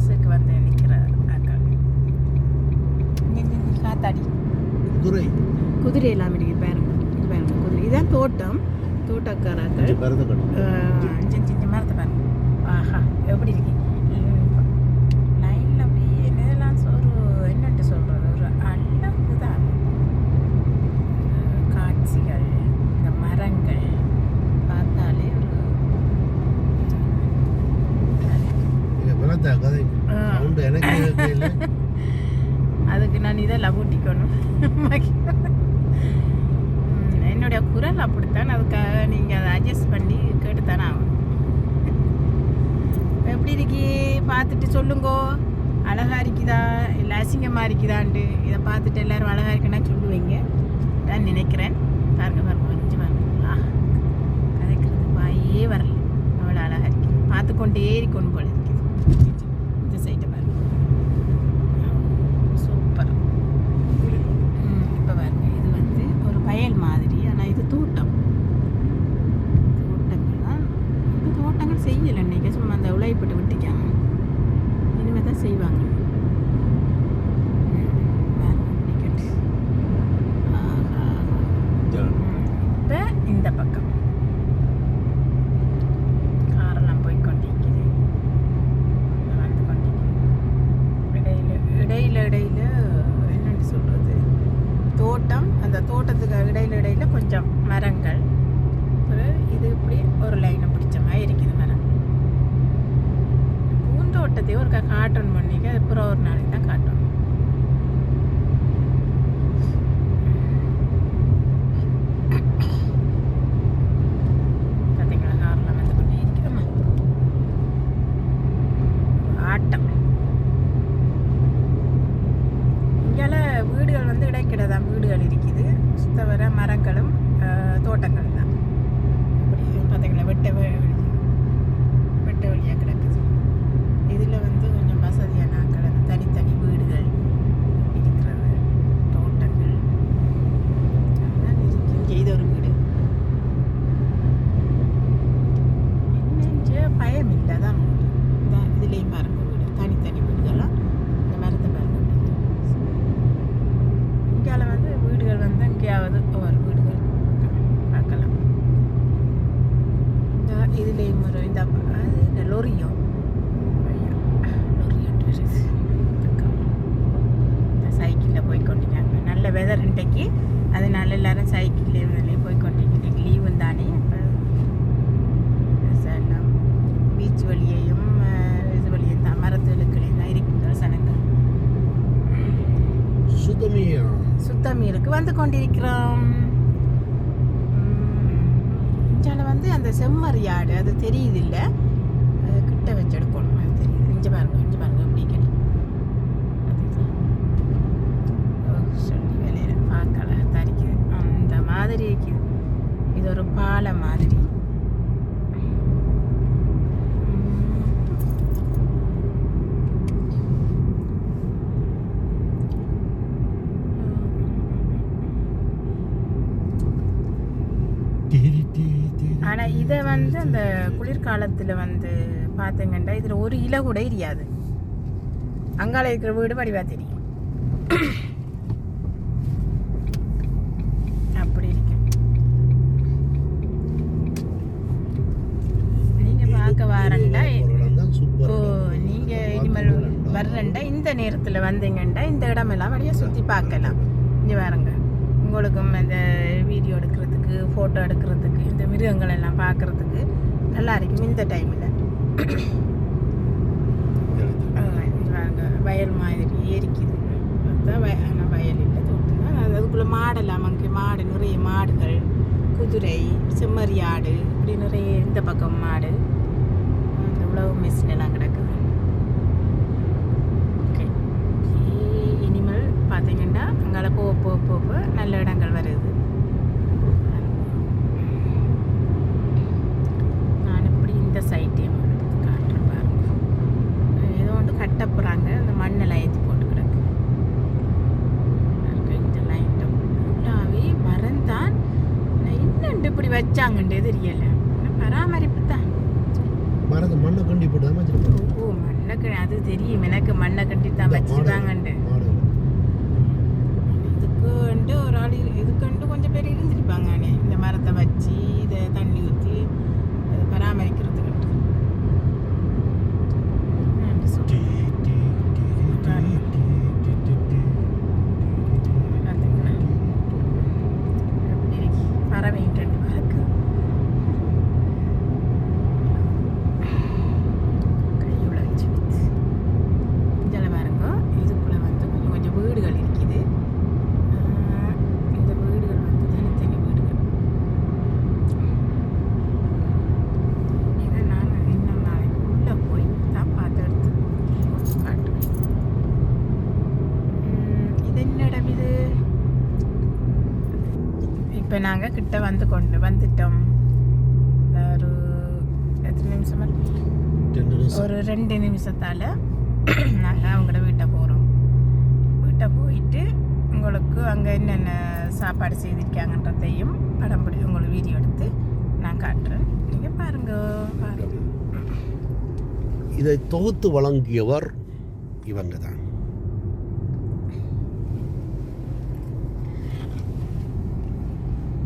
பஸ்ஸுக்கு வந்து நிற்கிற அக்கா காத்தாடி குதிரை எல்லாம் இருக்கு பாருங்க. இது பாருங்க குதிரை. இதுதான் தோட்டம். தோட்டக்காரர்கள் சின்ன மரத்தை பாருங்க. ஆஹா எப்படி இருக்கு லைனில் அப்படியே நேரலாம் ஒரு என்னட்டு சொல்கிறது ஒரு அழகு தான். காட்சிகள் இந்த மரங்கள் பார்த்தாலே ஒரு அதுக்கு நான் இதெல்லாம் ஊட்டிக்கணும். என்னுடைய குரல் அப்படித்தான். அதுக்காக நீங்கள் அதை அட்ஜஸ்ட் பண்ணி கேட்டுத்தானே ஆகணும். எப்படி இருக்கி பார்த்துட்டு சொல்லுங்கோ. அழகா இருக்குதா இல்லை அசிங்கமாக இருக்குதான்ட்டு இதை பார்த்துட்டு எல்லோரும் அழகா இருக்குன்னா சொல்லுவீங்க நான் நினைக்கிறேன். பாருங்க பாருங்க கொஞ்சம் பாருங்க. கதைக்கிறது வாயே வரல. அவ்வளோ அழகா இருக்கு. பார்த்து கொண்டே இருக்கணும் போல இருக்குது. இந்த சைட்டை பாருங்க சூப்பர். இப்போ பாருங்க இது வந்து ஒரு வயல் மாதிரி. ஆனால் இது தோட்டம். தோட்டங்கள் தான். இப்போ தோட்டங்கள் செய்யலை இன்றைக்கி. சும்மா அந்த உழைப்பட்டு விட்டுக்காங்க. இனிமேல் தான் செய்வாங்க. இப்போ இந்த பக்கம் காரெல்லாம் போய்கொண்டிருக்குது. வந்து கொண்டிருக்குது. இடையில என்னென்னு சொல்கிறது தோட்டம். அந்த தோட்டத்துக்கு இடையில கொஞ்சம் மரங்கள். இது இப்படி ஒரு லைனை பிடிச்ச மாதிரி இருக்குது மரம். பூந்தோட்டத்தையும் ஒரு காட்டணும் பண்ணிக்க. அது அப்புறம் ஒரு நாளைக்கு தான் காட்டணும். பார்த்தீங்களா காரெல்லாம் வந்து கொண்டே இருக்குதும்மா. ஆட்டம். இங்கால வீடுகள் வந்து இடைக்கிடதான் வீடுகள் இருக்குது. சுத்த வர மரங்களும் தோட்டங்கள் தான். அப்படி பார்த்தீங்களா வெட்ட வழியாக கிடக்குது. இதில் வந்து கொஞ்சம் வசதியான நாட்கள் அந்த தனித்தனி வீடுகள் இருக்கிறது. தோட்டங்கள் அதுதான் இருக்கு. இங்கே இது ஒரு வீடு. என்ன பயம் இல்லை தான் வீடு. இதான் இதுலேயும் பாருங்க வீடு. தனித்தனி வீடுகள்லாம் இந்த மரத்தை பாருங்க. இங்கால வந்து வீடுகள் வந்து எங்கேயாவது ஒவ்வொரு வீடுகள் பார்க்கலாம். இந்த இதுலேயும் ஒரு இந்த லொரியும் சைக்கிளில் போய்கொண்டிருக்காங்க. நல்ல வெதர் இன்றைக்கு. அதனால எல்லாரும் சைக்கிள்லேயே போய்கொண்டிருக்கீங்க. இன்றைக்கு லீவும் தானே. இப்போ எல்லாம் பீச் வழியையும் இது வழியும் தான் மரத்துகளுக்குள்ளேயும் தான் இருக்கின்ற சனங்கள். சுத்தமீருக்கு வந்து கொண்டிருக்கிறோம். இஞ்சால வந்து அந்த செம்மறியாடு அது தெரியுது இல்லை. அது கிட்ட வச்சு எடுக்கணும். அது தெரியுது. இஞ்சி பாருங்க எப்படி கிடைக்கும் சொல்லி வேலையில் பார்க்கல தரிக்குது. அந்த மாதிரி இருக்குது. இது ஒரு பாலை மாதிரி. ஆனால் இதை வந்து அந்த குளிர்காலத்தில் வந்து பார்த்தீங்கன்னா இதில் ஒரு இலை கூட எரியாது. அங்கால இருக்கிற வீடு வடிவாக தெரியும். அப்படி இருக்கு. நீங்கள் பார்க்க வரண்டா. ஓ நீங்கள் இனிமேல் வர்றண்டா இந்த நேரத்தில் வந்தீங்கண்டா இந்த இடமெல்லாம் வழியாக சுற்றி பார்க்கலாம். இங்கே பாருங்க. உங்களுக்கும் இந்த வீடியோ எடுக்கிறதுக்கு ஃபோட்டோ எடுக்கிறதுக்கு இந்த மிருகங்கள் எல்லாம் பார்க்குறதுக்கு நல்லா இருக்கும் இந்த டைமில். வயல் மாதிரி இருக்குது. ஆனால் வயல் இல்லை தோட்டம் தான். அதுக்குள்ளே மாடெல்லாம் அங்கே மாடு நிறைய மாடுகள் குதிரை செம்மறியாடு இப்படி நிறைய இந்த பக்கம் மாடு அந்த உழவு மிஷின் எல்லாம் கிடக்குது. ஓகே இனிமேல் பார்த்தீங்கன்னா அங்கே போக நல்ல இடங்கள் வருது. நான் இப்படி இந்த சைட்டையும் காட்டுறேன் பாருங்க. ஏதோ ஒன்று கட்ட போகிறாங்க. அந்த மண்ணெல்லாம் ஏற்றி போட்டு கிடக்கு. இந்த லைட்டும் ஃபுல்லாகவே மறந்தான். இன்னும் இப்படி வச்சாங்கன்றே தெரியலை. பராமரிப்பு தான். மண்ணை கண்டி போட்டு ஓ மண் எனக்கு அது தெரியும், எனக்கு மண்ணை கட்டி தான் வச்சுருக்காங்கண்டு. இதுக்கு ஒரு ஆள் இதுக்கு கொஞ்சம் பேர் இருந்திருப்பாங்க இந்த மரத்தை வச்சு இதை தண்ணி ஊற்றி பராமரிக்கிறதுக்கு. இப்போ நாங்கள் கிட்ட வந்துட்டோம். ஒரு எத்தனை நிமிஷம், ஒரு 2 நிமிஷத்தால் நாங்கள் அவங்களோட வீட்டை போகிறோம். வீட்டை போயிட்டு உங்களுக்கு அங்கே என்னென்ன சாப்பாடு செய்திருக்காங்கன்றதையும் படம் பிடிச்சி உங்களுக்கு வீடியோ எடுத்து நான் காட்டுறேன். நீங்கள் பாருங்க. இதை தொகுத்து வழங்கியவர் இவங்க தான்.